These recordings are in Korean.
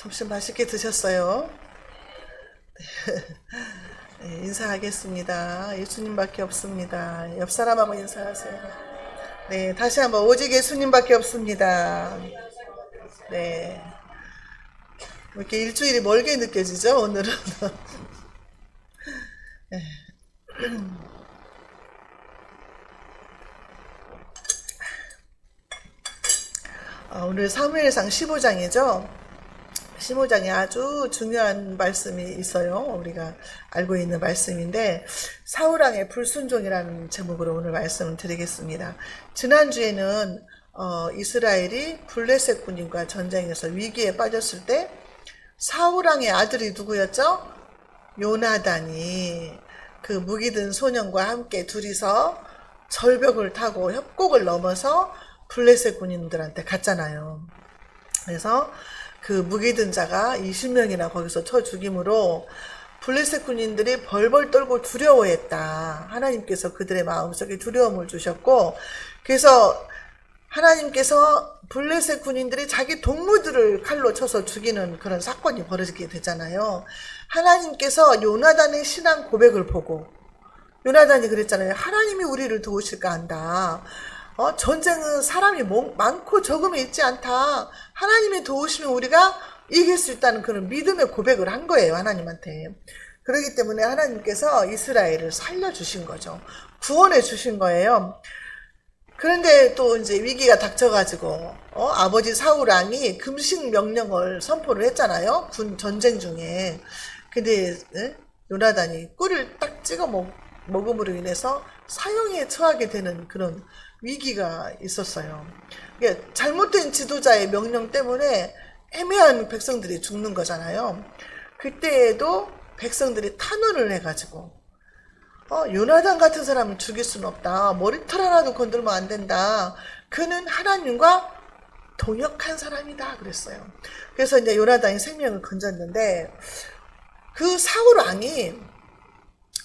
점심 맛있게 드셨어요? 네, 인사하겠습니다. 예수님밖에 없습니다. 옆 사람하고 인사하세요. 네, 다시 한번 오직 예수님밖에 없습니다. 네, 이렇게 일주일이 멀게 느껴지죠? 오늘은. 네. 오늘 사무엘상 15장이죠. 15장에 아주 중요한 말씀이 있어요. 우리가 알고 있는 말씀인데, 사울왕의 불순종이라는 제목으로 오늘 말씀을 드리겠습니다. 지난주에는 이스라엘이 블레셋 군인과 전쟁에서 위기에 빠졌을 때 사울왕의 아들이 누구였죠? 요나단이 그 무기 든 소년과 함께 둘이서 절벽을 타고 협곡을 넘어서 블레셋 군인들한테 갔잖아요. 그래서 그 무기 든 자가 20명이나 거기서 쳐 죽임으로 블레셋 군인들이 벌벌 떨고 두려워했다. 하나님께서 그들의 마음속에 두려움을 주셨고, 그래서 하나님께서 블레셋 군인들이 자기 동무들을 칼로 쳐서 죽이는 그런 사건이 벌어지게 되잖아요. 하나님께서 요나단의 신앙 고백을 보고, 요나단이 그랬잖아요. 하나님이 우리를 도우실까 한다. 전쟁은 사람이 많고 적음이 있지 않다. 하나님이 도우시면 우리가 이길 수 있다는 그런 믿음의 고백을 한 거예요, 하나님한테. 그렇기 때문에 하나님께서 이스라엘을 살려주신 거죠. 구원해 주신 거예요. 그런데 또 이제 위기가 닥쳐가지고, 아버지 사울왕이 금식 명령을 선포를 했잖아요. 군 전쟁 중에. 근데, 요나단이 꿀을 딱 찍어 먹음으로 인해서 사형에 처하게 되는 그런 위기가 있었어요. 잘못된 지도자의 명령 때문에 애매한 백성들이 죽는 거잖아요. 그때에도 백성들이 탄원을 해가지고, 요나단 같은 사람을 죽일 수는 없다. 머리털 하나도 건들면 안 된다. 그는 하나님과 동역한 사람이다. 그랬어요. 그래서 이제 요나단이 생명을 건졌는데, 그 사울 왕이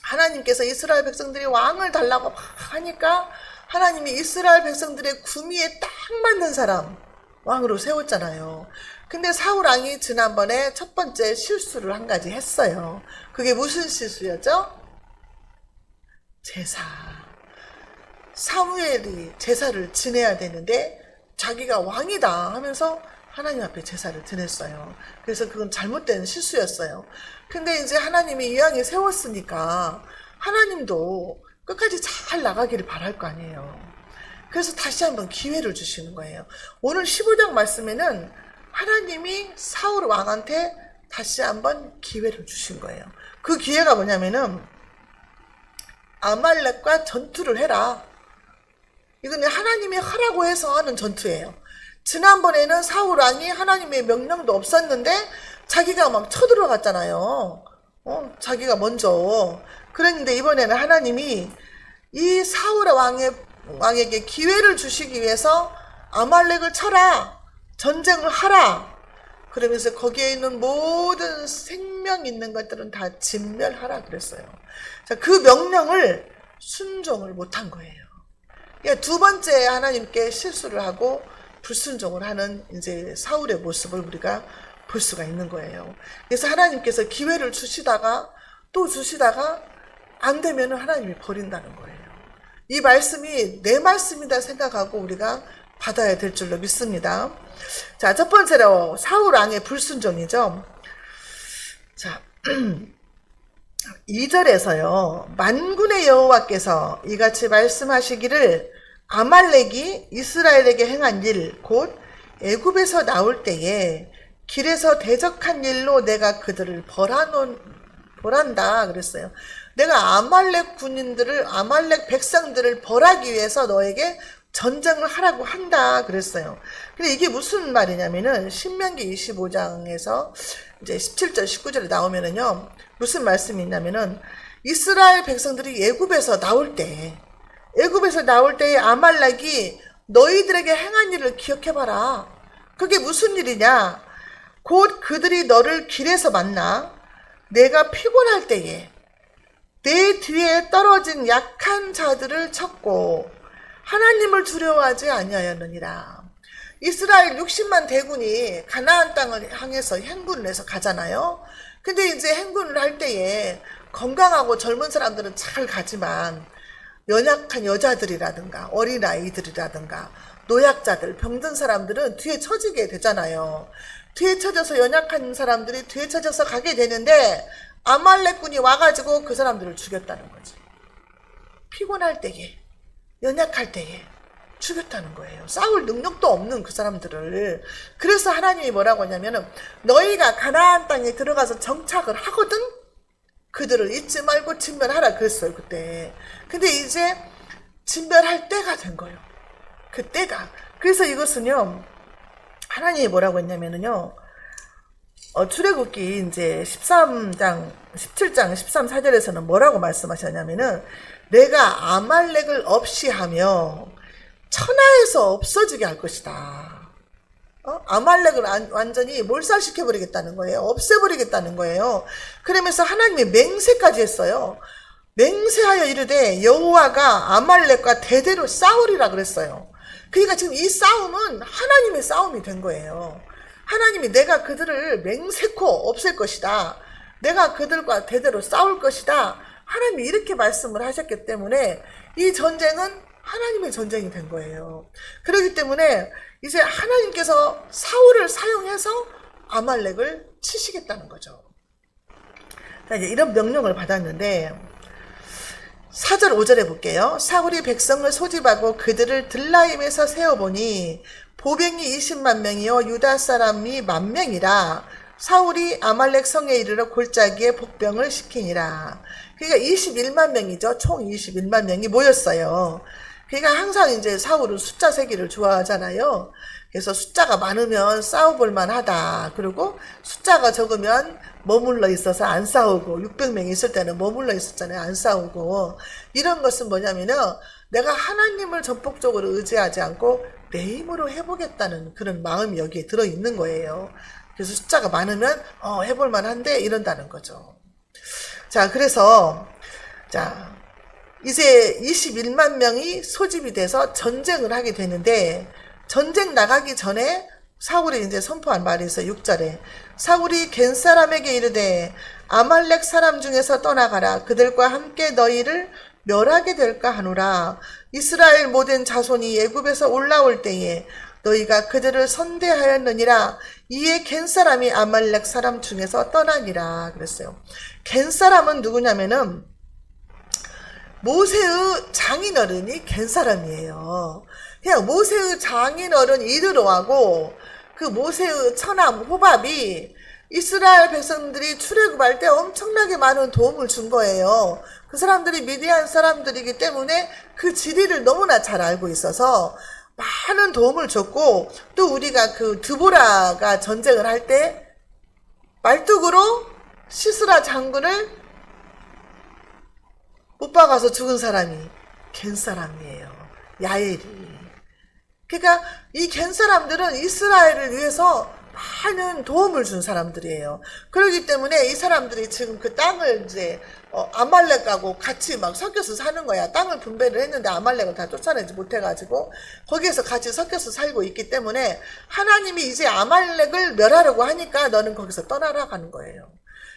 하나님께서 이스라엘 백성들이 왕을 달라고 막 하니까 하나님이 이스라엘 백성들의 구미에 딱 맞는 사람 왕으로 세웠잖아요. 근데 사울 왕이 지난번에 첫 번째 실수를 한 가지 했어요. 그게 무슨 실수였죠? 제사. 사무엘이 제사를 지내야 되는데 자기가 왕이다 하면서 하나님 앞에 제사를 지냈어요. 그래서 그건 잘못된 실수였어요. 근데 이제 하나님이 이 왕이 세웠으니까 하나님도 끝까지 잘 나가기를 바랄 거 아니에요. 그래서 다시 한번 기회를 주시는 거예요. 오늘 15장 말씀에는 하나님이 사울 왕한테 다시 한번 기회를 주신 거예요. 그 기회가 뭐냐면은 아말렉과 전투를 해라. 이건 하나님이 하라고 해서 하는 전투예요. 지난번에는 사울 왕이 하나님의 명령도 없었는데 자기가 막 쳐들어갔잖아요. 자기가 먼저. 그랬는데 이번에는 하나님이 이 사울 왕에게 기회를 주시기 위해서 아말렉을 쳐라. 전쟁을 하라. 그러면서 거기에 있는 모든 생명 있는 것들은 다 진멸하라 그랬어요. 자, 그 명령을 순종을 못한 거예요. 두 번째 하나님께 실수를 하고 불순종을 하는 이제 사울의 모습을 우리가 볼 수가 있는 거예요. 그래서 하나님께서 기회를 주시다가 또 주시다가 안 되면 하나님이 버린다는 거예요. 이 말씀이 내 말씀이다 생각하고 우리가 받아야 될 줄로 믿습니다. 자, 첫 번째로 사울 왕의 불순종이죠. 자, 2절에서요. 만군의 여호와께서 이같이 말씀하시기를 아말렉이 이스라엘에게 행한 일 곧 애굽에서 나올 때에 길에서 대적한 일로 내가 그들을 벌한다 그랬어요. 내가 아말렉 군인들을, 아말렉 백성들을 벌하기 위해서 너에게 전쟁을 하라고 한다 그랬어요. 근데 이게 무슨 말이냐면은 신명기 25장에서 이제 17절 19절에 나오면은요. 무슨 말씀이 있냐면은 이스라엘 백성들이 애굽에서 나올 때에 아말렉이 너희들에게 행한 일을 기억해봐라. 그게 무슨 일이냐? 곧 그들이 너를 길에서 만나 내가 피곤할 때에 내 뒤에 떨어진 약한 자들을 쳤고 하나님을 두려워하지 아니하였느니라. 이스라엘 60만 대군이 가나안 땅을 향해서 행군을 해서 가잖아요. 근데 이제 행군을 할 때에 건강하고 젊은 사람들은 잘 가지만 연약한 여자들이라든가 어린아이들이라든가 노약자들, 병든 사람들은 뒤에 처지게 되잖아요. 뒤에 처져서 연약한 사람들이 뒤에 처져서 가게 되는데 아말렉군이 와가지고 그 사람들을 죽였다는 거지. 피곤할 때에, 연약할 때에 죽였다는 거예요. 싸울 능력도 없는 그 사람들을. 그래서 하나님이 뭐라고 하냐면은 너희가 가나안 땅에 들어가서 정착을 하거든 그들을 잊지 말고 진멸하라 그랬어요 그때. 근데 이제 진멸할 때가 된 거예요. 그때가. 그래서 이것은요 하나님이 뭐라고 했냐면은요 출애굽기 이제 17장 13, 4절에서는 뭐라고 말씀하셨냐면은 내가 아말렉을 없이 하며 천하에서 없어지게 할 것이다. 아말렉을 완전히 몰살시켜버리겠다는 거예요. 없애버리겠다는 거예요. 그러면서 하나님이 맹세까지 했어요. 맹세하여 이르되 여호와가 아말렉과 대대로 싸우리라 그랬어요. 그러니까 지금 이 싸움은 하나님의 싸움이 된 거예요. 하나님이 내가 그들을 맹세코 없앨 것이다. 내가 그들과 대대로 싸울 것이다. 하나님이 이렇게 말씀을 하셨기 때문에 이 전쟁은 하나님의 전쟁이 된 거예요. 그렇기 때문에 이제 하나님께서 사울을 사용해서 아말렉을 치시겠다는 거죠. 이제 이런 명령을 받았는데 4절 5절에 볼게요. 사울이 백성을 소집하고 그들을 들라임에서 세어보니 보병이 20만 명이요 유다 사람이 10,000명이라 사울이 아말렉 성에 이르러 골짜기에 복병을 시키니라. 그러니까 21만 명이죠. 총 21만 명이 모였어요. 그러니까 항상 이제 사울은 숫자 세기를 좋아하잖아요. 그래서 숫자가 많으면 싸워볼 만하다. 그리고 숫자가 적으면 머물러 있어서 안 싸우고 600명이 있을 때는 머물러 있었잖아요. 안 싸우고. 이런 것은 뭐냐면은 내가 하나님을 전폭적으로 의지하지 않고 내 힘으로 해보겠다는 그런 마음이 여기에 들어있는 거예요. 그래서 숫자가 많으면 해볼 만한데 이런다는 거죠. 자, 그래서 자 이제 21만 명이 소집이 돼서 전쟁을 하게 되는데 전쟁 나가기 전에 사울이 이제 선포한 말이 있어요. 6절에 사울이 겐 사람에게 이르되 아말렉 사람 중에서 떠나가라. 그들과 함께 너희를 멸하게 될까 하노라. 이스라엘 모든 자손이 애굽에서 올라올 때에 너희가 그들을 선대하였느니라. 이에 겐 사람이 아말렉 사람 중에서 떠나니라 그랬어요. 겐 사람은 누구냐면은 모세의 장인어른이 겐 사람이에요. 그냥 모세의 장인어른 이드로하고 그 모세의 처남 호밥이 이스라엘 백성들이 출애굽할 때 엄청나게 많은 도움을 준 거예요. 그 사람들이 미디안 사람들이기 때문에 그 지리를 너무나 잘 알고 있어서 많은 도움을 줬고 또 우리가 그 드보라가 전쟁을 할 때 말뚝으로 시스라 장군을 못 박아서 죽은 사람이 겐 사람이에요. 야엘이. 그러니까 이 겐 사람들은 이스라엘을 위해서 많은 도움을 준 사람들이에요. 그렇기 때문에 이 사람들이 지금 그 땅을 이제 아말렉하고 같이 막 섞여서 사는 거야. 땅을 분배를 했는데 아말렉을 다 쫓아내지 못해가지고 거기에서 같이 섞여서 살고 있기 때문에 하나님이 이제 아말렉을 멸하려고 하니까 너는 거기서 떠나라 하는 거예요.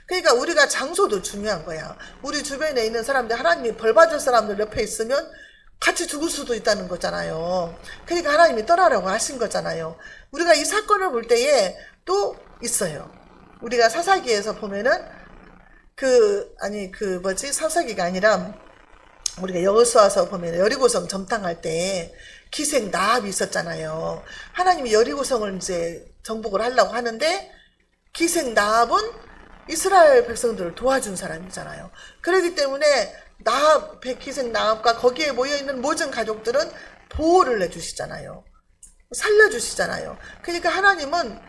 그러니까 우리가 장소도 중요한 거야. 우리 주변에 있는 사람들, 하나님이 벌 받을 사람들 옆에 있으면 같이 죽을 수도 있다는 거잖아요. 그러니까 하나님이 떠나라고 하신 거잖아요. 우리가 이 사건을 볼 때에 또 있어요. 우리가 사사기에서 보면은 사사기가 아니라 우리가 여호수아서 보면 여리고성 점탕할 때 기생 나합이 있었잖아요. 하나님이 여리고성을 이제 정복을 하려고 하는데 기생 나합은 이스라엘 백성들을 도와준 사람이잖아요. 그렇기 때문에 기생 나합과 거기에 모여있는 모든 가족들은 보호를 해주시잖아요. 살려주시잖아요. 그러니까 하나님은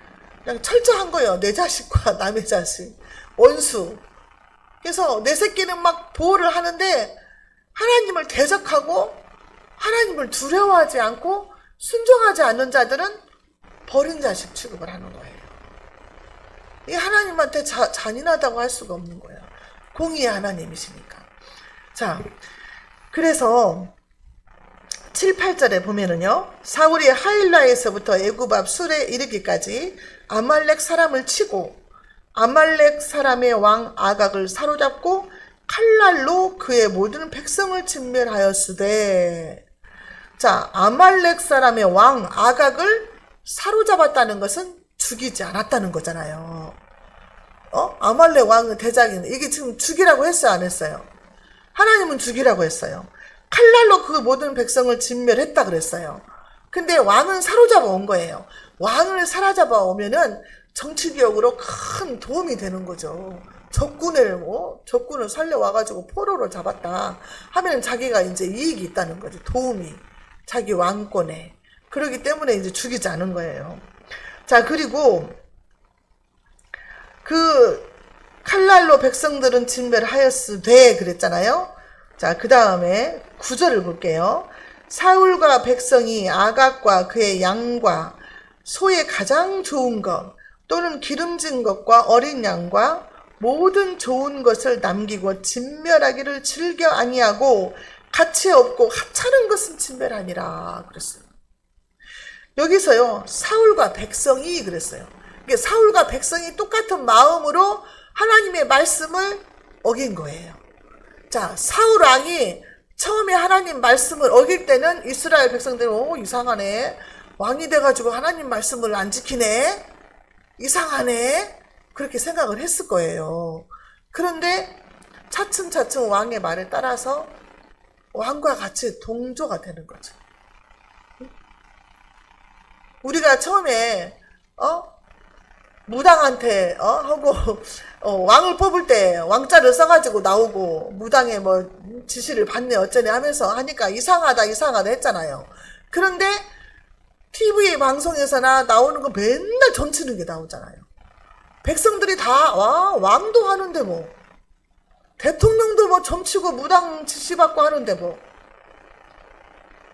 그냥 철저한 거예요. 내 자식과 남의 자식, 원수. 그래서 내 새끼는 막 보호를 하는데 하나님을 대적하고 하나님을 두려워하지 않고 순종하지 않는 자들은 버린 자식 취급을 하는 거예요. 이게 하나님한테 잔인하다고 할 수가 없는 거예요. 공의의 하나님이시니까. 자, 그래서 7, 8절에 보면은요. 사울이 하일라에서부터 애굽 앞 술에 이르기까지 아말렉 사람을 치고 아말렉 사람의 왕 아각을 사로잡고 칼날로 그의 모든 백성을 진멸하였으되. 자, 아말렉 사람의 왕 아각을 사로잡았다는 것은 죽이지 않았다는 거잖아요. 아말렉 왕 대장인 이게 지금 죽이라고 했어요, 안 했어요? 하나님은 죽이라고 했어요. 칼날로 그 모든 백성을 진멸했다 그랬어요. 근데 왕은 사로잡아 온 거예요. 왕을 사로잡아 오면은 정치개혁으로 큰 도움이 되는 거죠. 적군을 살려와가지고 포로로 잡았다 하면 자기가 이제 이익이 있다는 거죠. 도움이. 자기 왕권에. 그러기 때문에 이제 죽이지 않은 거예요. 자, 그리고 그 칼날로 백성들은 진멸하였으되 그랬잖아요. 자, 그 다음에 9절을 볼게요. 사울과 백성이 아각과 그의 양과 소의 가장 좋은 것 또는 기름진 것과 어린 양과 모든 좋은 것을 남기고 진멸하기를 즐겨 아니하고 가치 없고 하찮은 것은 진멸하니라 그랬어요. 여기서요, 사울과 백성이 그랬어요. 이게 사울과 백성이 똑같은 마음으로 하나님의 말씀을 어긴 거예요. 자, 사울 왕이 처음에 하나님 말씀을 어길 때는 이스라엘 백성들은 이상하네. 왕이 돼가지고 하나님 말씀을 안 지키네. 이상하네. 그렇게 생각을 했을 거예요. 그런데 차츰차츰 왕의 말에 따라서 왕과 같이 동조가 되는 거죠. 우리가 처음에 무당한테 하고 왕을 뽑을 때 왕자를 써가지고 나오고 무당에 뭐 지시를 받네 어쩌네 하면서 하니까 이상하다 했잖아요. 그런데 TV 방송에서나 나오는 거 맨날 점치는 게 나오잖아요. 백성들이 다 왕도 하는데 뭐 대통령도 뭐 점치고 무당 지시받고 하는데 뭐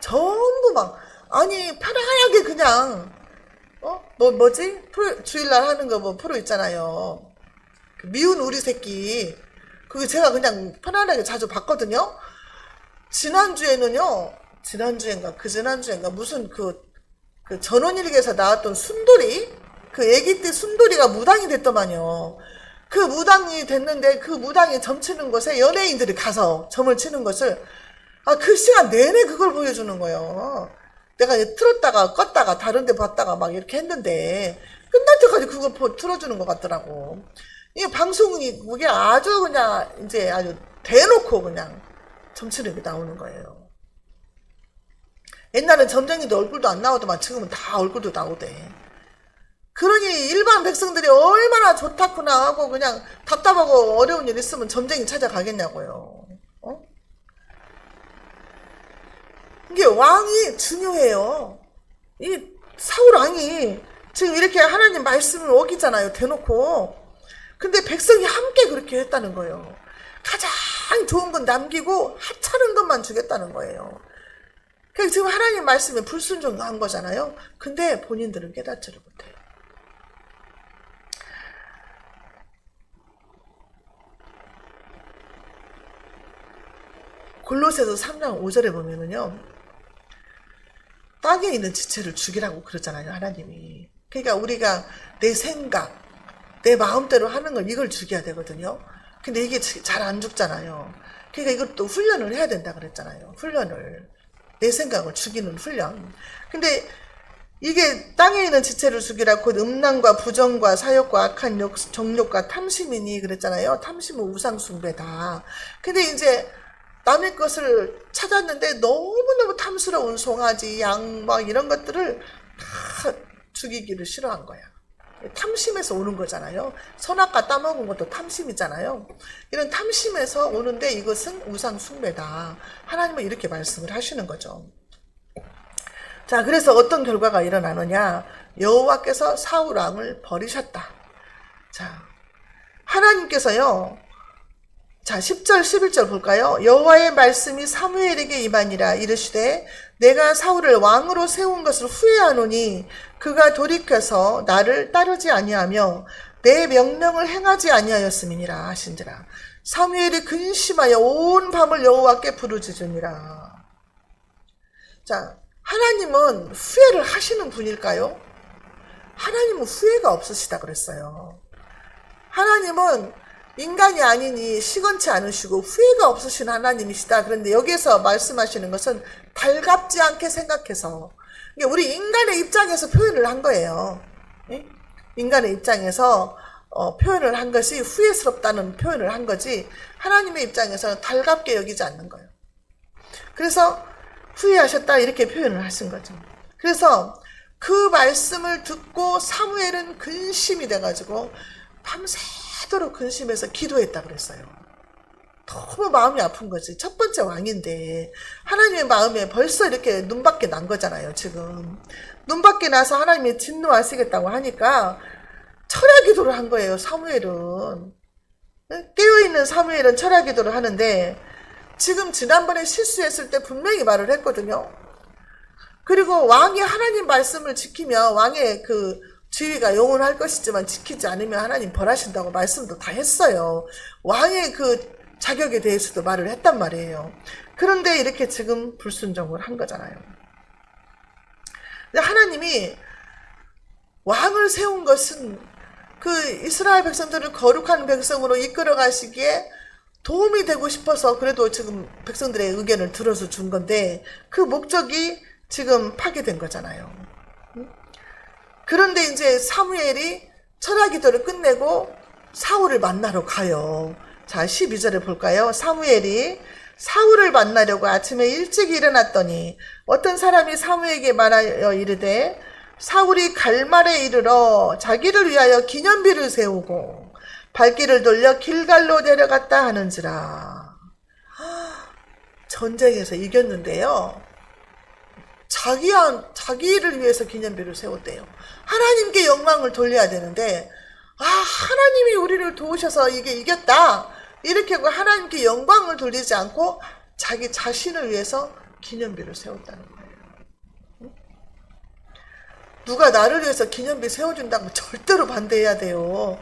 전부 막 아니 편안하게 그냥 주일날 하는 거 뭐 프로 있잖아요. 미운 우리 새끼. 그거 제가 그냥 편안하게 자주 봤거든요. 지난주에는요, 그지난주인가 무슨 그 전원일기에서 나왔던 순돌이? 그 애기 때 순돌이가 무당이 됐더만요. 그 무당이 됐는데 그 무당이 점치는 곳에 연예인들이 가서 점을 치는 것을 그 시간 내내 그걸 보여주는 거예요. 내가 틀었다가 껐다가 다른 데 봤다가 막 이렇게 했는데 끝날 때까지 그걸 틀어주는 것 같더라고. 이 방송이 그게 아주 그냥 이제 아주 대놓고 그냥 점치는 게 나오는 거예요. 옛날엔 점쟁이도 얼굴도 안 나오더만 지금은 다 얼굴도 나오대. 그러니 일반 백성들이 얼마나 좋다구나 하고 그냥 답답하고 어려운 일 있으면 점쟁이 찾아가겠냐고요. 이게 왕이 중요해요. 이 사울 왕이 지금 이렇게 하나님 말씀을 어기잖아요. 대놓고. 근데 백성이 함께 그렇게 했다는 거예요. 가장 좋은 건 남기고 하찮은 것만 주겠다는 거예요. 그러니까 지금 하나님 말씀에 불순종한 거잖아요. 근데 본인들은 깨닫지를 못해요. 골로새서 3장 5절에 보면은요. 땅에 있는 지체를 죽이라고 그러잖아요. 하나님이. 그러니까 우리가 내 생각, 내 마음대로 하는 걸 이걸 죽여야 되거든요. 근데 이게 잘 안 죽잖아요. 그러니까 이것도 훈련을 해야 된다 그랬잖아요. 훈련을. 내 생각을 죽이는 훈련. 근데 이게 땅에 있는 지체를 죽이라 곧 음란과 부정과 사욕과 악한 정욕과 탐심이니 그랬잖아요. 탐심은 우상숭배다. 근데 이제 남의 것을 찾았는데 너무너무 탐스러운 송아지, 양, 막 이런 것들을 다 죽이기를 싫어한 거야. 탐심에서 오는 거잖아요. 선악과 따먹은 것도 탐심이잖아요. 이런 탐심에서 오는데 이것은 우상숭배다. 하나님은 이렇게 말씀을 하시는 거죠. 자, 그래서 어떤 결과가 일어나느냐. 여호와께서 사울 왕을 버리셨다. 자, 하나님께서요. 자, 10절 11절 볼까요? 여호와의 말씀이 사무엘에게 임하니라 이르시되 내가 사울을 왕으로 세운 것을 후회하노니 그가 돌이켜서 나를 따르지 아니하며 내 명령을 행하지 아니하였음이니라 하신지라. 사무엘이 근심하여 온 밤을 여호와께 부르짖으니라. 자, 하나님은 후회를 하시는 분일까요? 하나님은 후회가 없으시다 그랬어요. 하나님은 인간이 아니니 시건치 않으시고 후회가 없으신 하나님이시다. 그런데 여기에서 말씀하시는 것은 달갑지 않게 생각해서, 우리 인간의 입장에서 표현을 한 거예요. 인간의 입장에서 표현을 한 것이 후회스럽다는 표현을 한 거지, 하나님의 입장에서는 달갑게 여기지 않는 거예요. 그래서 후회하셨다 이렇게 표현을 하신 거죠. 그래서 그 말씀을 듣고 사무엘은 근심이 돼가지고 밤새도록 근심해서 기도했다 그랬어요. 너무 마음이 아픈 거지. 첫 번째 왕인데 하나님의 마음에 벌써 이렇게 눈밖에 난 거잖아요. 지금 눈밖에 나서 하나님이 진노하시겠다고 하니까 철야 기도를 한 거예요. 사무엘은 깨어있는 사무엘은 철야 기도를 하는데, 지금 지난번에 실수했을 때 분명히 말을 했거든요. 그리고 왕이 하나님 말씀을 지키면 왕의 그 지위가 영원할 것이지만 지키지 않으면 하나님 벌하신다고 말씀도 다 했어요. 왕의 그 자격에 대해서도 말을 했단 말이에요. 그런데 이렇게 지금 불순종을 한 거잖아요. 근데 하나님이 왕을 세운 것은 그 이스라엘 백성들을 거룩한 백성으로 이끌어 가시기에 도움이 되고 싶어서 그래도 지금 백성들의 의견을 들어서 준 건데, 그 목적이 지금 파괴된 거잖아요. 그런데 이제 사무엘이 철야 기도를 끝내고 사울을 만나러 가요. 자, 12절에 볼까요? 사무엘이 사울을 만나려고 아침에 일찍 일어났더니 어떤 사람이 사무엘에게 말하여 이르되, 사울이 갈말에 이르러 자기를 위하여 기념비를 세우고 발길을 돌려 길갈로 내려갔다 하는지라. 전쟁에서 이겼는데요, 자기를 위해서 기념비를 세웠대요. 하나님께 영광을 돌려야 되는데, 하나님이 우리를 도우셔서 이게 이겼다 이렇게 하고 하나님께 영광을 돌리지 않고 자기 자신을 위해서 기념비를 세웠다는 거예요. 누가 나를 위해서 기념비 세워준다고 절대로 반대해야 돼요.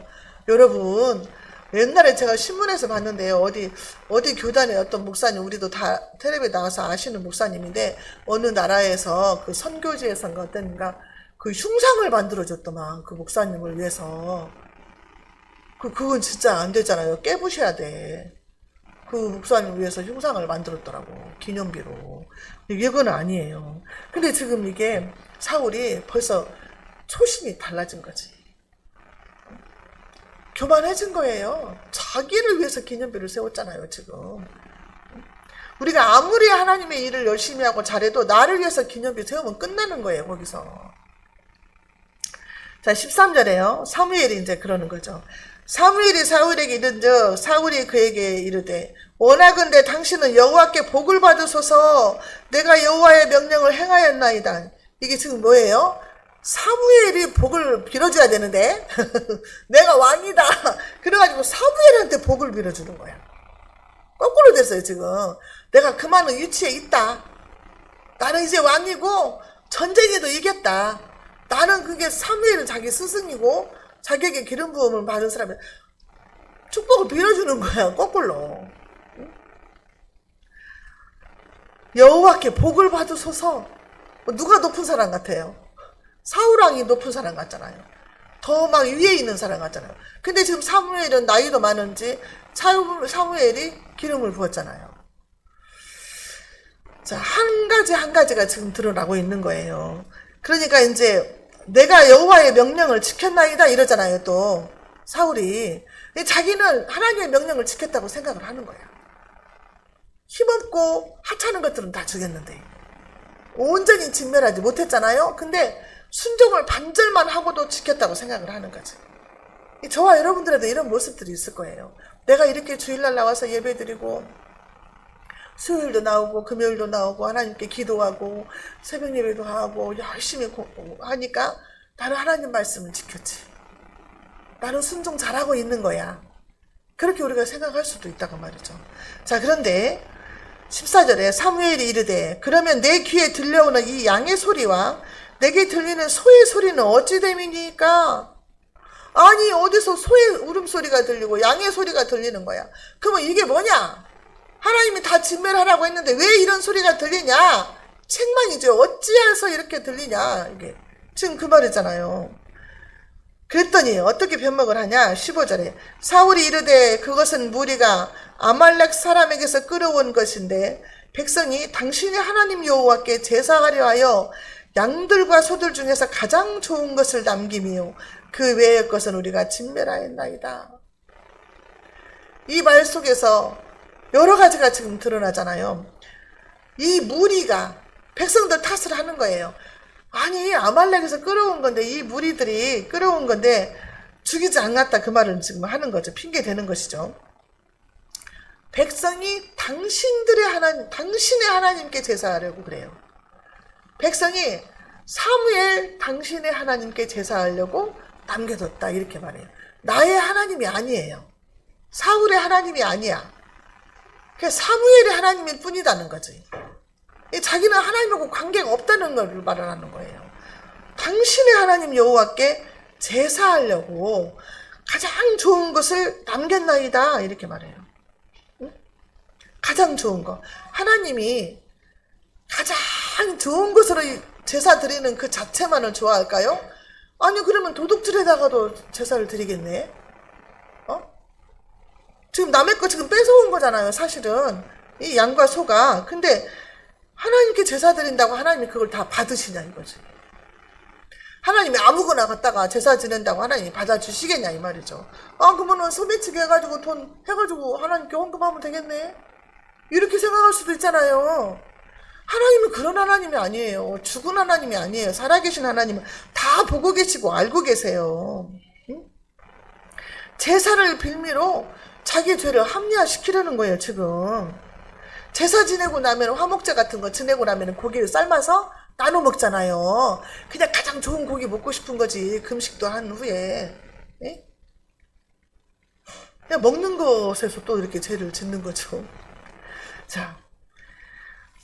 여러분, 옛날에 제가 신문에서 봤는데요. 어디 교단의 어떤 목사님, 우리도 다 텔레비에 나와서 아시는 목사님인데, 어느 나라에서 그 선교지에서인가 어땠는가 그 흉상을 만들어줬더만, 그 목사님을 위해서. 그건 진짜 안 되잖아요. 깨부셔야 돼. 그 목사님을 위해서 흉상을 만들었더라고, 기념비로. 이건 아니에요. 근데 지금 이게 사울이 벌써 초심이 달라진 거지. 교만해진 거예요. 자기를 위해서 기념비를 세웠잖아요, 지금. 우리가 아무리 하나님의 일을 열심히 하고 잘해도 나를 위해서 기념비 세우면 끝나는 거예요, 거기서. 자, 13절에요. 사무엘이 이제 그러는 거죠. 사무엘이 사울에게 이른즉 사울이 그에게 이르되, 원하건대 당신은 여호와께 복을 받으소서. 내가 여호와의 명령을 행하였나이다. 이게 지금 뭐예요? 사무엘이 복을 빌어줘야 되는데 내가 왕이다 그래가지고 사무엘한테 복을 빌어주는 거야. 거꾸로 됐어요. 지금 내가 그 많은 위치에 있다, 나는 이제 왕이고 전쟁에도 이겼다, 나는 그게 사무엘은 자기 스승이고 자기에게 기름 부음을 받은 사람이 축복을 빌어주는 거야, 거꾸로. 여호와께 복을 받으소서. 누가 높은 사람 같아요? 사울왕이 높은 사람 같잖아요. 더 막 위에 있는 사람 같잖아요. 근데 지금 사무엘은 나이도 많은지 사무엘이 기름을 부었잖아요. 자, 한 가지가 지금 드러나고 있는 거예요. 그러니까 이제 내가 여호와의 명령을 지켰나이다 이러잖아요. 또 사울이 자기는 하나님의 명령을 지켰다고 생각을 하는 거야. 힘없고 하찮은 것들은 다 죽였는데 온전히 진멸하지 못했잖아요. 근데 순종을 반절만 하고도 지켰다고 생각을 하는 거지. 저와 여러분들에도 이런 모습들이 있을 거예요. 내가 이렇게 주일날 나와서 예배드리고 수요일도 나오고 금요일도 나오고 하나님께 기도하고 새벽 예배도 하고 열심히 하니까 나는 하나님 말씀을 지켰지, 나는 순종 잘하고 있는 거야, 그렇게 우리가 생각할 수도 있다고 말이죠. 자, 그런데 14절에 사무엘이 이르되, 그러면 내 귀에 들려오는 이 양의 소리와 내게 들리는 소의 소리는 어찌 됨이니까? 아니, 어디서 소의 울음소리가 들리고 양의 소리가 들리는 거야. 그러면 이게 뭐냐? 하나님이 다 진멸하라고 했는데 왜 이런 소리가 들리냐? 책망이죠. 어찌해서 이렇게 들리냐. 이게 지금 그 말이잖아요. 그랬더니 어떻게 변명을 하냐. 15절에 사울이 이르되 그것은 무리가 아말렉 사람에게서 끌어온 것인데 백성이 당신의 하나님 여호와께 제사하려 하여 양들과 소들 중에서 가장 좋은 것을 남김이요 그 외의 것은 우리가 진멸하였나이다. 이 말 속에서 여러 가지가 지금 드러나잖아요. 이 무리가 백성들 탓을 하는 거예요. 아니 아말렉에서 끌어온 건데 이 무리들이 끌어온 건데 죽이지 않았다 그 말을 지금 하는 거죠. 핑계 대는 것이죠. 백성이 당신의 하나님께 제사하려고 그래요. 백성이 사무엘 당신의 하나님께 제사하려고 남겨뒀다 이렇게 말해요. 나의 하나님이 아니에요. 사울의 하나님이 아니야. 그냥 사무엘의 하나님일 뿐이다는 거지. 자기는 하나님하고 관계가 없다는 걸 말하는 거예요. 당신의 하나님 여호와께 제사하려고 가장 좋은 것을 남겼나이다 이렇게 말해요. 응? 가장 좋은 거. 하나님이 가장 좋은 것으로 제사 드리는 그 자체만을 좋아할까요? 아니 그러면 도둑질에다가도 제사를 드리겠네. 지금 남의 거 지금 뺏어온 거잖아요. 사실은 이 양과 소가. 근데 하나님께 제사 드린다고 하나님이 그걸 다 받으시냐 이거지. 하나님이 아무거나 갖다가 제사 지낸다고 하나님이 받아주시겠냐 이 말이죠. 그러면은 소매치기 해가지고 돈 해가지고 하나님께 헌금하면 되겠네. 이렇게 생각할 수도 있잖아요. 하나님은 그런 하나님이 아니에요. 죽은 하나님이 아니에요. 살아계신 하나님은 다 보고 계시고 알고 계세요. 응? 제사를 빌미로 자기 죄를 합리화시키려는 거예요 지금. 제사 지내고 나면 화목제 같은 거 지내고 나면 고기를 삶아서 나눠 먹잖아요. 그냥 가장 좋은 고기 먹고 싶은 거지. 금식도 한 후에. 예? 그냥 먹는 것에서 또 이렇게 죄를 짓는 거죠. 자,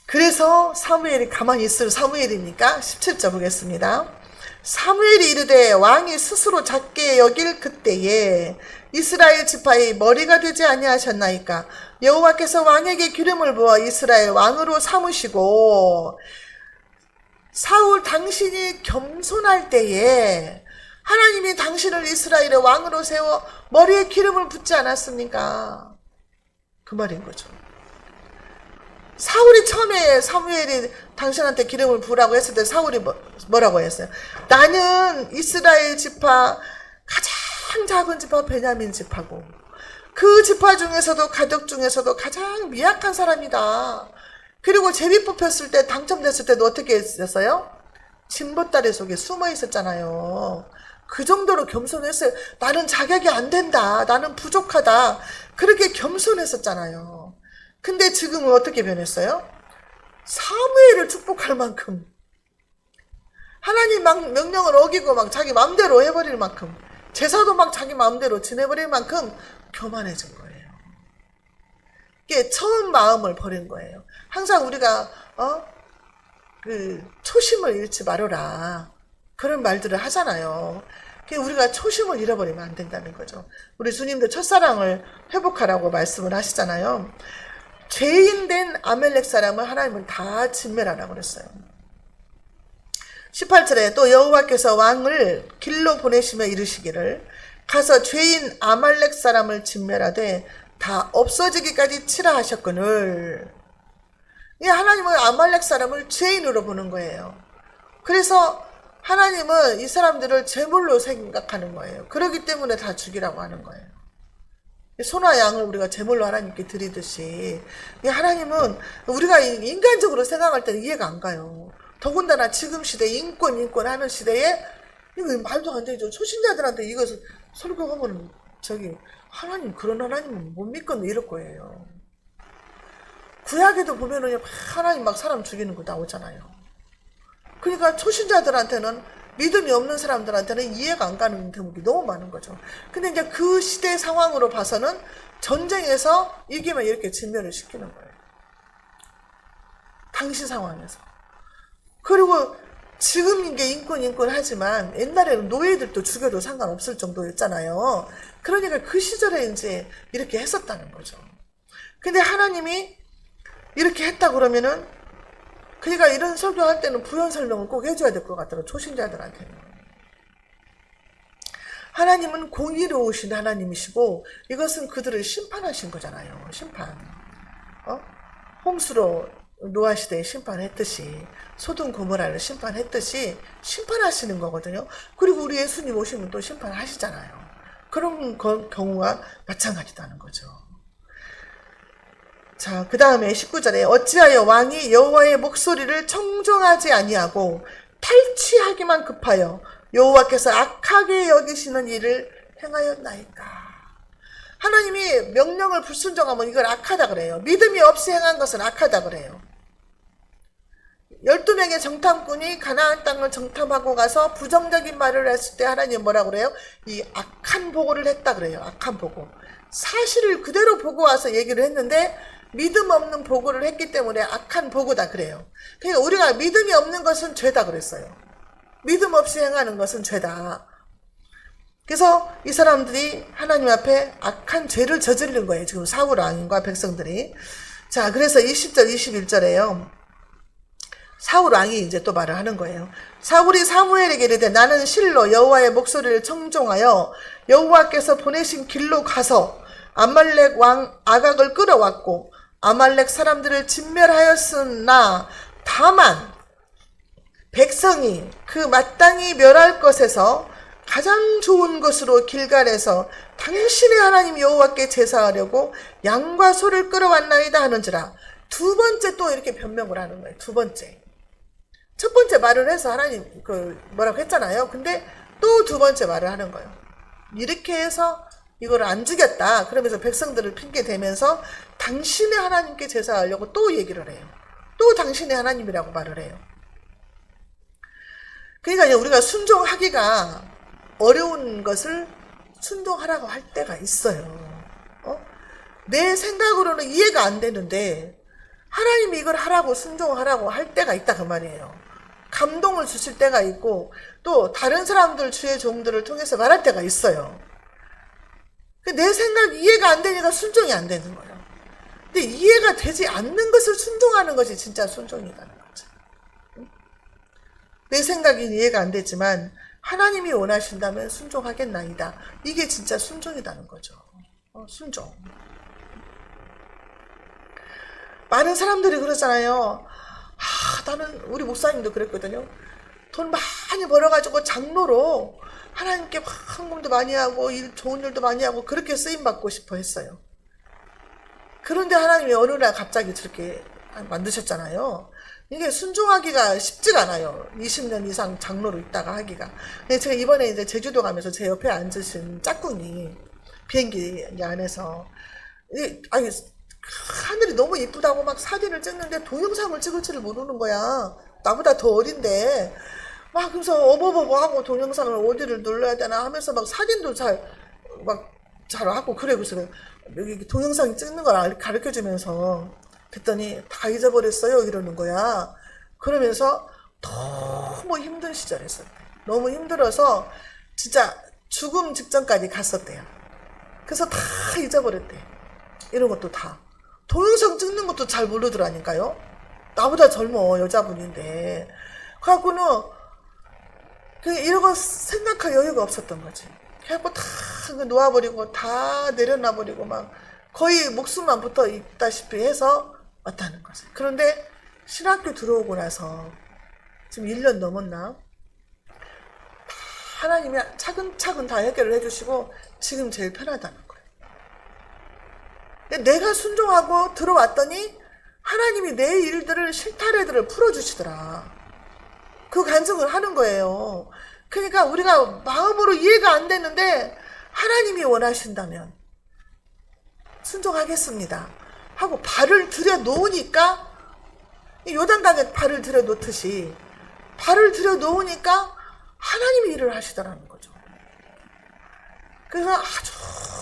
그래서 사무엘이 가만히 있을 사무엘이니까 17절 보겠습니다. 사무엘이 이르되 왕이 스스로 작게 여길 그때에 이스라엘 지파의 머리가 되지 아니하셨나이까. 여호와께서 왕에게 기름을 부어 이스라엘 왕으로 삼으시고 사울 당신이 겸손할 때에 하나님이 당신을 이스라엘의 왕으로 세워 머리에 기름을 붓지 않았습니까? 그 말인 거죠. 사울이 처음에 사무엘이 당신한테 기름을 부으라고 했을 때 사울이 뭐라고 했어요? 나는 이스라엘 지파 가장 작은 지파 베냐민 지파고 그 지파 중에서도 가족 중에서도 가장 미약한 사람이다. 그리고 제비 뽑혔을 때 당첨됐을 때도 어떻게 했었어요? 진보다리 속에 숨어 있었잖아요. 그 정도로 겸손했어요. 나는 자격이 안 된다. 나는 부족하다. 그렇게 겸손했었잖아요. 근데 지금은 어떻게 변했어요? 사무엘을 축복할 만큼 하나님 막 명령을 어기고 막 자기 마음대로 해버릴 만큼 제사도 막 자기 마음대로 지내버릴 만큼 교만해진 거예요. 이게 처음 마음을 버린 거예요. 항상 우리가 그 초심을 잃지 말아라 그런 말들을 하잖아요. 우리가 초심을 잃어버리면 안 된다는 거죠. 우리 주님도 첫사랑을 회복하라고 말씀을 하시잖아요. 죄인된 아멜렉 사람을 하나님은 다 진멸하라고 그랬어요. 18절에 또 여호와께서 왕을 길로 보내시며 이르시기를 가서 죄인 아말렉 사람을 진멸하되 다 없어지기까지 치라 하셨거늘. 하나님은 아말렉 사람을 죄인으로 보는 거예요. 그래서 하나님은 이 사람들을 제물로 생각하는 거예요. 그렇기 때문에 다 죽이라고 하는 거예요. 소나 양을 우리가 제물로 하나님께 드리듯이 하나님은 우리가 인간적으로 생각할 때는 이해가 안 가요. 더군다나 지금 시대 인권 하는 시대에 이거 말도 안 되죠. 초신자들한테 이것을 설교하면 하나님 그런 하나님은 못 믿겠네 이럴 거예요. 구약에도 보면은 하나님 막 사람 죽이는 거 나오잖아요. 그러니까 초신자들한테는 믿음이 없는 사람들한테는 이해가 안 가는 대목이 너무 많은 거죠. 근데 이제 그 시대 상황으로 봐서는 전쟁에서 이기면 이렇게 진멸을 시키는 거예요. 당시 상황에서. 그리고 지금 이게 인권 하지만 옛날에는 노예들도 죽여도 상관없을 정도였잖아요. 그러니까 그 시절에 이제 이렇게 했었다는 거죠. 근데 하나님이 이렇게 했다 그러면은 그러니까 이런 설교할 때는 부연 설명을 꼭 해줘야 될 것 같더라고요. 초신자들한테는. 하나님은 공의로우신 하나님이시고 이것은 그들을 심판하신 거잖아요. 심판. 홍수로 노아 시대에 심판했듯이 소돔 고모라를 심판했듯이 심판하시는 거거든요. 그리고 우리 예수님 오시면 또 심판하시잖아요. 그런 경우가 마찬가지다는 거죠. 자, 그 다음에 19절에 어찌하여 왕이 여호와의 목소리를 청종하지 아니하고 탈취하기만 급하여 여호와께서 악하게 여기시는 일을 행하였나이까. 하나님이 명령을 불순종하면 이걸 악하다 그래요. 믿음이 없이 행한 것은 악하다 그래요. 12명의 정탐꾼이 가나안 땅을 정탐하고 가서 부정적인 말을 했을 때 하나님 뭐라고 그래요? 이 악한 보고를 했다 그래요. 악한 보고. 사실을 그대로 보고 와서 얘기를 했는데 믿음 없는 보고를 했기 때문에 악한 보고다 그래요. 그러니까 우리가 믿음이 없는 것은 죄다 그랬어요. 믿음 없이 행하는 것은 죄다. 그래서 이 사람들이 하나님 앞에 악한 죄를 저지른 거예요. 지금 사울 왕과 백성들이. 자, 그래서 20절, 21절에요. 사울 왕이 이제 또 말을 하는 거예요. 사울이 사무엘에게 이르되 나는 실로 여호와의 목소리를 청종하여 여호와께서 보내신 길로 가서 아말렉 왕 아각을 끌어왔고 아말렉 사람들을 진멸하였으나 다만 백성이 그 마땅히 멸할 것에서 가장 좋은 것으로 길갈에서 당신의 하나님 여호와께 제사하려고 양과 소를 끌어왔나이다 하는지라. 두 번째 또 이렇게 변명을 하는 거예요. 두 번째. 첫 번째 말을 해서 하나님 뭐라고 했잖아요. 근데 또 두 번째 말을 하는 거예요. 이렇게 해서 이걸 안 죽였다. 그러면서 백성들을 핑계 대면서 당신의 하나님께 제사하려고 또 얘기를 해요. 또 당신의 하나님이라고 말을 해요. 그러니까 우리가 순종하기가 어려운 것을 순종하라고 할 때가 있어요. 내 생각으로는 이해가 안 되는데 하나님이 이걸 하라고 순종하라고 할 때가 있다 그 말이에요. 감동을 주실 때가 있고 또 다른 사람들 주의 종들을 통해서 말할 때가 있어요. 내 생각 이해가 안 되니까 순종이 안 되는 거예요. 근데 이해가 되지 않는 것을 순종하는 것이 진짜 순종이라는 거죠. 내 생각이 이해가 안 되지만 하나님이 원하신다면 순종하겠나이다. 이게 진짜 순종이라는 거죠. 순종. 많은 사람들이 그러잖아요. 나는 우리 목사님도 그랬거든요. 돈 많이 벌어가지고 장로로 하나님께 헌금도 많이 하고 좋은 일도 많이 하고 그렇게 쓰임받고 싶어 했어요. 그런데 하나님이 어느 날 갑자기 저렇게 만드셨잖아요. 이게 순종하기가 쉽지가 않아요. 20년 이상 장로로 있다가 하기가. 제가 이번에 이제 제주도 가면서 제 옆에 앉으신 짝꿍이 비행기 안에서 아니 하늘이 너무 이쁘다고 막 사진을 찍는데 동영상을 찍을 줄을 모르는 거야. 나보다 더 어린데 막 그래서 어버버버 하고 동영상을 어디를 눌러야 되나 하면서 막 사진도 잘 하고 그래. 그래서 여기 동영상 찍는 걸 가르쳐 주면서 그랬더니 다 잊어버렸어요 이러는 거야. 그러면서 너무 힘든 시절이었어요. 너무 힘들어서 진짜 죽음 직전까지 갔었대요. 그래서 다 잊어버렸대. 이런 것도 다. 동영상 찍는 것도 잘 모르더라니까요. 나보다 젊어 여자분인데. 그래갖고는 이런 거 생각할 여유가 없었던 거지. 그래갖고 다 놓아버리고 다 내려놔버리고 막 거의 목숨만 붙어 있다시피 해서 왔다는 거지. 그런데 신학교 들어오고 나서 지금 1년 넘었나? 하나님이 차근차근 다 해결을 해주시고 지금 제일 편하다는 거예요. 내가 순종하고 들어왔더니 하나님이 내 일들을 실타래들을 풀어주시더라. 그 간증을 하는 거예요. 그러니까 우리가 마음으로 이해가 안 되는데 하나님이 원하신다면 순종하겠습니다 하고 발을 들여 놓으니까 요단강에 발을 들여 놓듯이 발을 들여 놓으니까 하나님이 일을 하시더라는 거죠. 그래서 아주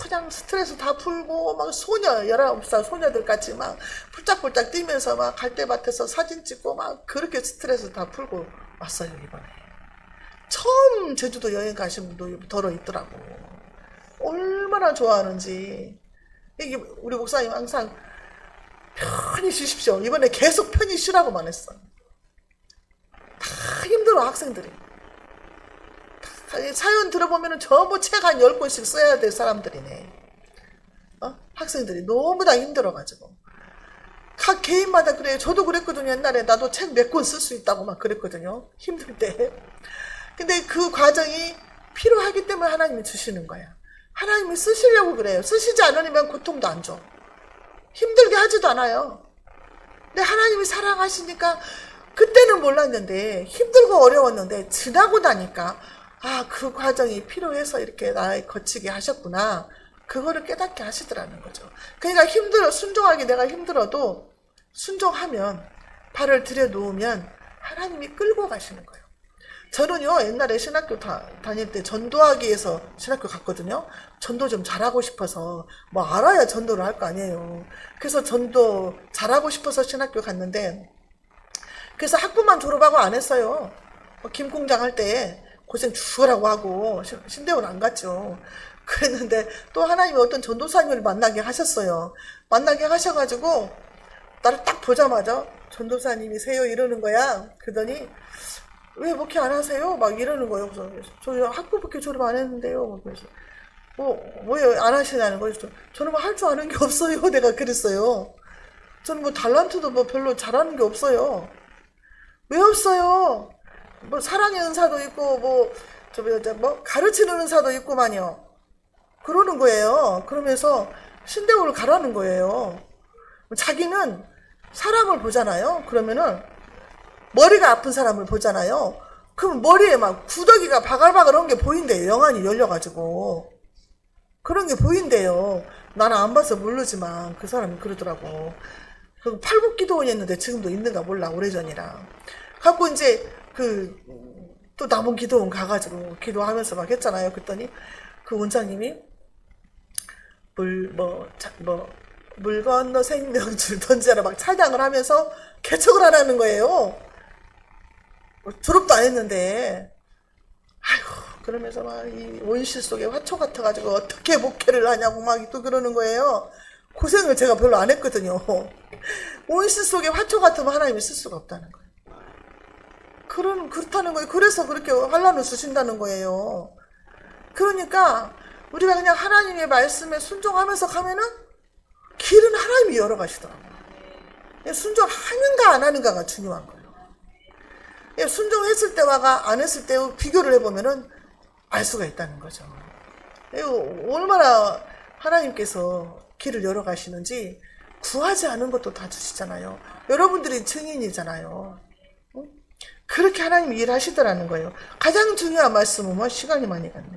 그냥 스트레스 다 풀고 막 19살 소녀들 같이 막 폴짝폴짝 뛰면서 막 갈대밭에서 사진 찍고 막 그렇게 스트레스 다 풀고 왔어요 이번에. 처음 제주도 여행 가신 분도 더러 있더라고. 얼마나 좋아하는지. 이게 우리 목사님 항상 편히 쉬십시오. 이번에 계속 편히 쉬라고만 했어. 힘들어 학생들이. 사연 들어보면 전부 책 한 10권씩 써야 될 사람들이네. 학생들이 너무 다 힘들어가지고. 각 개인마다 그래요. 저도 그랬거든요. 옛날에 나도 책 몇 권 쓸 수 있다고 막 그랬거든요. 힘들 때. 근데 그 과정이 필요하기 때문에 하나님이 주시는 거야. 하나님이 쓰시려고 그래요. 쓰시지 않으면 고통도 안 줘. 힘들게 하지도 않아요. 근데 하나님이 사랑하시니까 그때는 몰랐는데 힘들고 어려웠는데 지나고 나니까 아, 그 과정이 필요해서 이렇게 나를 거치게 하셨구나. 그거를 깨닫게 하시더라는 거죠. 그러니까 순종하기 내가 힘들어도 순종하면 발을 들여놓으면 하나님이 끌고 가시는 거예요. 저는요, 옛날에 신학교 다닐 때 전도하기 위해서 신학교 갔거든요. 전도 좀 잘하고 싶어서, 뭐 알아야 전도를 할 거 아니에요. 그래서 전도 잘하고 싶어서 신학교 갔는데, 그래서 학부만 졸업하고 안 했어요. 김공장 할 때 고생 죽으라고 하고, 신대원 안 갔죠. 그랬는데, 또 하나님이 어떤 전도사님을 만나게 하셨어요. 만나게 하셔가지고, 나를 딱 보자마자, 전도사님이세요? 이러는 거야. 그러더니, 왜 목회 안 하세요? 막 이러는 거예요. 그래서 저 학부밖에 졸업 안 했는데요. 그래서 뭐예요? 안 하시냐는 거예요. 저는 뭐 할 줄 아는 게 없어요. 내가 그랬어요. 저는 뭐 달란트도 뭐 별로 잘하는 게 없어요. 왜 없어요? 뭐 사랑의 은사도 있고 뭐 가르치는 은사도 있고만요. 그러는 거예요. 그러면서 신대우를 가라는 거예요. 자기는 사람을 보잖아요. 그러면은 머리가 아픈 사람을 보잖아요. 그럼 머리에 막 구더기가 바글바글한 게 보인대요. 영안이 열려가지고. 그런 게 보인대요. 나는 안 봐서 모르지만 그 사람이 그러더라고. 팔복기도원이 했는데 지금도 있는가 몰라. 오래전이라. 갖고 이제 또 남은 기도원 가가지고 기도하면서 막 했잖아요. 그랬더니 그 원장님이 물 건너 생명줄 던지라 막 찬양을 하면서 개척을 하라는 거예요. 졸업도 안 했는데, 아이고, 그러면서 막 이 온실 속에 화초 같아가지고 어떻게 목회를 하냐고 막 또 그러는 거예요. 고생을 제가 별로 안 했거든요. 온실 속에 화초 같으면 하나님이 쓸 수가 없다는 거예요. 그렇다는 거예요. 그래서 그렇게 환난을 주신다는 거예요. 그러니까 우리가 그냥 하나님의 말씀에 순종하면서 가면은 길은 하나님이 열어가시더라고요. 순종하는가 안 하는가가 중요한 거예요. 순종했을 때와 안 했을 때 비교를 해보면은 알 수가 있다는 거죠. 얼마나 하나님께서 길을 열어가시는지 구하지 않은 것도 다 주시잖아요. 여러분들이 증인이잖아요. 그렇게 하나님이 일하시더라는 거예요. 가장 중요한 말씀은 뭐 시간이 많이 갔네.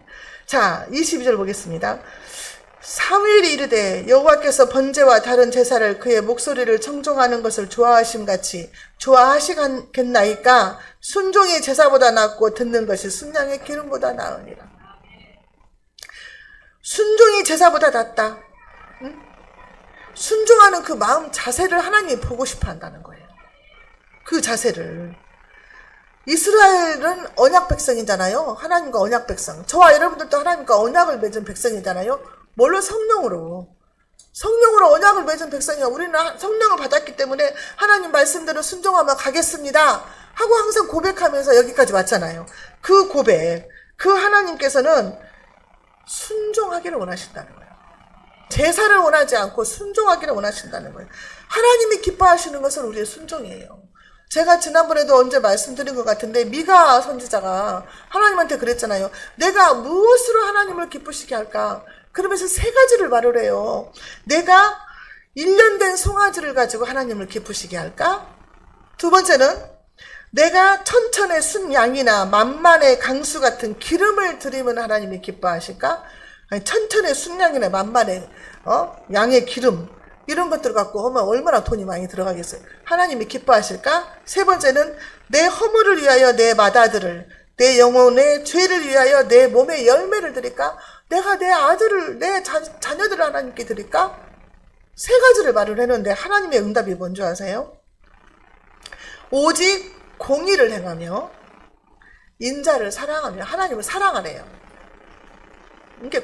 자, 22절 보겠습니다. 사무엘이 이르되 여호와께서 번제와 다른 제사를 그의 목소리를 청종하는 것을 좋아하심같이 좋아하시겠나이까 순종이 제사보다 낫고 듣는 것이 순양의 기름보다 나으니라. 순종이 제사보다 낫다. 응? 순종하는 그 마음 자세를 하나님이 보고 싶어 한다는 거예요. 그 자세를. 이스라엘은 언약 백성이잖아요. 하나님과 언약 백성. 저와 여러분들도 하나님과 언약을 맺은 백성이잖아요. 뭘로? 성령으로 언약을 맺은 백성이야. 우리는 성령을 받았기 때문에 하나님 말씀대로 순종하며 가겠습니다 하고 항상 고백하면서 여기까지 왔잖아요. 그 고백, 그 하나님께서는 순종하기를 원하신다는 거예요. 제사를 원하지 않고 순종하기를 원하신다는 거예요. 하나님이 기뻐하시는 것은 우리의 순종이에요. 제가 지난번에도 언제 말씀드린 것 같은데 미가 선지자가 하나님한테 그랬잖아요. 내가 무엇으로 하나님을 기쁘시게 할까? 그러면서 세 가지를 말을 해요. 내가 1년 된 송아지를 가지고 하나님을 기쁘시게 할까? 두 번째는 내가 천천의 순양이나 만만의 강수 같은 기름을 드리면 하나님이 기뻐하실까? 아니, 천천의 순양이나 만만의 양의 기름 이런 것들 갖고 하면 얼마나 돈이 많이 들어가겠어요. 하나님이 기뻐하실까? 세 번째는 내 허물을 위하여 내 맏아들을, 내 영혼의 죄를 위하여 내 몸의 열매를 드릴까? 내가 내 아들을, 내 자녀들을 하나님께 드릴까? 세 가지를 말을 했는데 하나님의 응답이 뭔지 아세요? 오직 공의를 행하며 인자를 사랑하며 하나님을 사랑하래요. 이게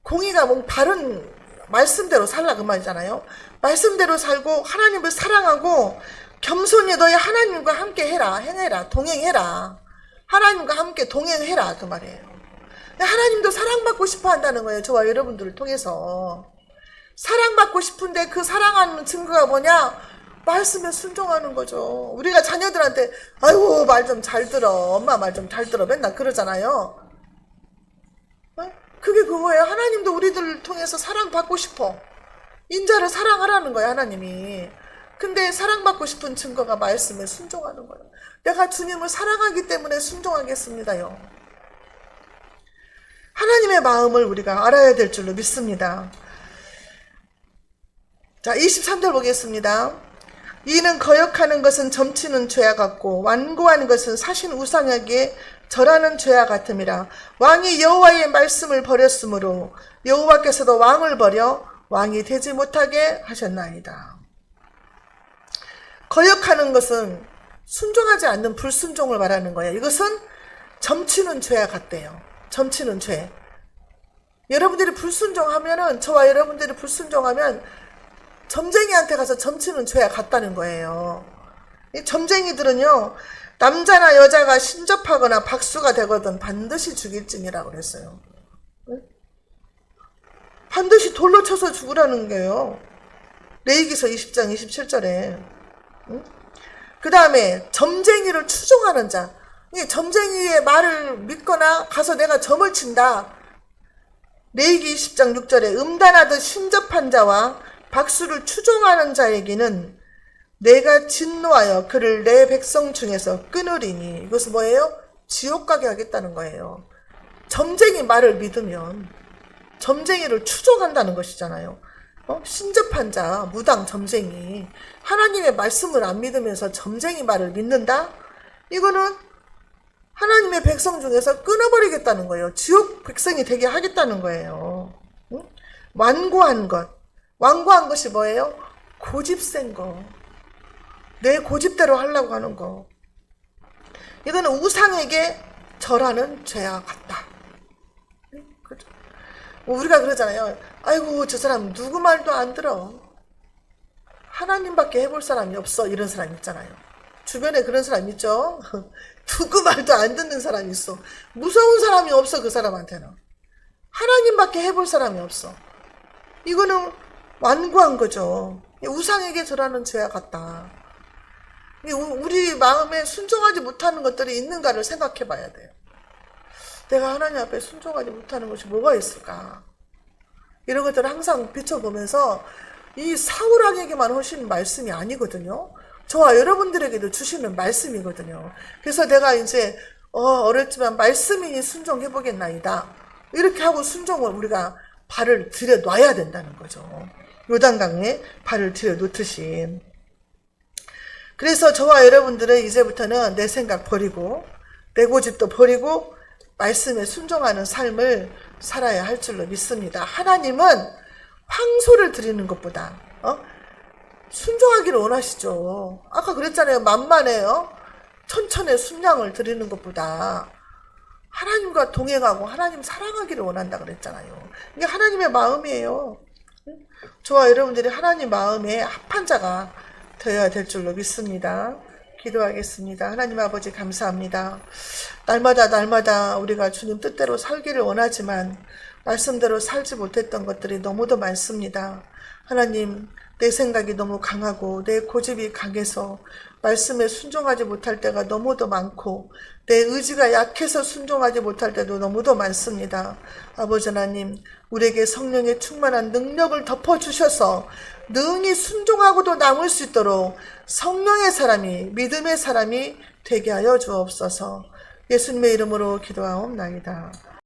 공의가 뭐 바른 말씀대로 살라 그 말이잖아요. 말씀대로 살고 하나님을 사랑하고 겸손히 너희 하나님과 함께 해라, 행해라, 동행해라. 하나님과 함께 동행해라, 그 말이에요. 하나님도 사랑받고 싶어 한다는 거예요. 저와 여러분들을 통해서. 사랑받고 싶은데 그 사랑하는 증거가 뭐냐? 말씀에 순종하는 거죠. 우리가 자녀들한테 아이고 말 좀 잘 들어, 엄마 말 좀 잘 들어, 맨날 그러잖아요. 그게 그거예요. 하나님도 우리들을 통해서 사랑받고 싶어. 인자를 사랑하라는 거예요, 하나님이. 근데 사랑받고 싶은 증거가 말씀에 순종하는 거예요. 내가 주님을 사랑하기 때문에 순종하겠습니다요. 하나님의 마음을 우리가 알아야 될 줄로 믿습니다. 자, 23절 보겠습니다. 이는 거역하는 것은 점치는 죄와 같고 완고하는 것은 사신 우상에게 절하는 죄와 같음이라. 왕이 여호와의 말씀을 버렸으므로 여호와께서도 왕을 버려 왕이 되지 못하게 하셨나이다. 거역하는 것은 순종하지 않는 불순종을 말하는 거예요. 이것은 점치는 죄와 같대요. 점치는 죄. 여러분들이 불순종하면은, 저와 여러분들이 불순종하면 점쟁이한테 가서 점치는 죄와 같다는 거예요. 이 점쟁이들은요, 남자나 여자가 신접하거나 박수가 되거든 반드시 죽일징이라고 그랬어요. 반드시 돌로 쳐서 죽으라는 거예요. 레위기서 20장 27절에. 그 다음에 점쟁이를 추종하는 자. 점쟁이의 말을 믿거나 가서 내가 점을 친다. 레위기 20장 6절에 음단하듯 신접한 자와 박수를 추종하는 자에게는 내가 진노하여 그를 내 백성 중에서 끊으리니. 이것은 뭐예요? 지옥 가게 하겠다는 거예요. 점쟁이 말을 믿으면 점쟁이를 추종한다는 것이잖아요. 신접한 자, 무당 점쟁이, 하나님의 말씀을 안 믿으면서 점쟁이 말을 믿는다? 이거는 하나님의 백성 중에서 끊어버리겠다는 거예요. 지옥 백성이 되게 하겠다는 거예요. 완고한 것. 완고한 것이 뭐예요? 고집센 거. 내 고집대로 하려고 하는 거. 이거는 우상에게 절하는 죄와 같다. 그렇죠? 우리가 그러잖아요. 아이고 저 사람 누구 말도 안 들어. 하나님밖에 해볼 사람이 없어. 이런 사람 있잖아요. 주변에 그런 사람 있죠. 누구 말도 안 듣는 사람이 있어. 무서운 사람이 없어. 그 사람한테는. 하나님밖에 해볼 사람이 없어. 이거는 완고한 거죠. 우상에게 절하는 죄와 같다. 우리 마음에 순종하지 못하는 것들이 있는가를 생각해 봐야 돼요. 내가 하나님 앞에 순종하지 못하는 것이 뭐가 있을까? 이런 것들을 항상 비춰보면서 이 사울왕에게만 하시는 말씀이 아니거든요. 저와 여러분들에게도 주시는 말씀이거든요. 그래서 내가 이제 어렵지만 말씀이니 순종해 보겠나이다. 이렇게 하고 순종을 우리가 발을 들여 놔야 된다는 거죠. 요단강에 발을 들여 놓듯이. 그래서 저와 여러분들은 이제부터는 내 생각 버리고 내 고집도 버리고 말씀에 순종하는 삶을 살아야 할 줄로 믿습니다. 하나님은 황소를 드리는 것보다 순종하기를 원하시죠. 아까 그랬잖아요. 만만해요. 천천의 순양을 드리는 것보다 하나님과 동행하고 하나님 사랑하기를 원한다 그랬잖아요. 이게 하나님의 마음이에요. 저와 여러분들이 하나님 마음에 합한 자가 되어야 될 줄로 믿습니다. 기도하겠습니다. 하나님 아버지 감사합니다. 날마다 우리가 주님 뜻대로 살기를 원하지만 말씀대로 살지 못했던 것들이 너무도 많습니다. 하나님, 내 생각이 너무 강하고 내 고집이 강해서 말씀에 순종하지 못할 때가 너무도 많고 내 의지가 약해서 순종하지 못할 때도 너무도 많습니다. 아버지 하나님, 우리에게 성령의 충만한 능력을 덮어주셔서 능히 순종하고도 남을 수 있도록 성령의 사람이, 믿음의 사람이 되게 하여 주옵소서. 예수님의 이름으로 기도하옵나이다.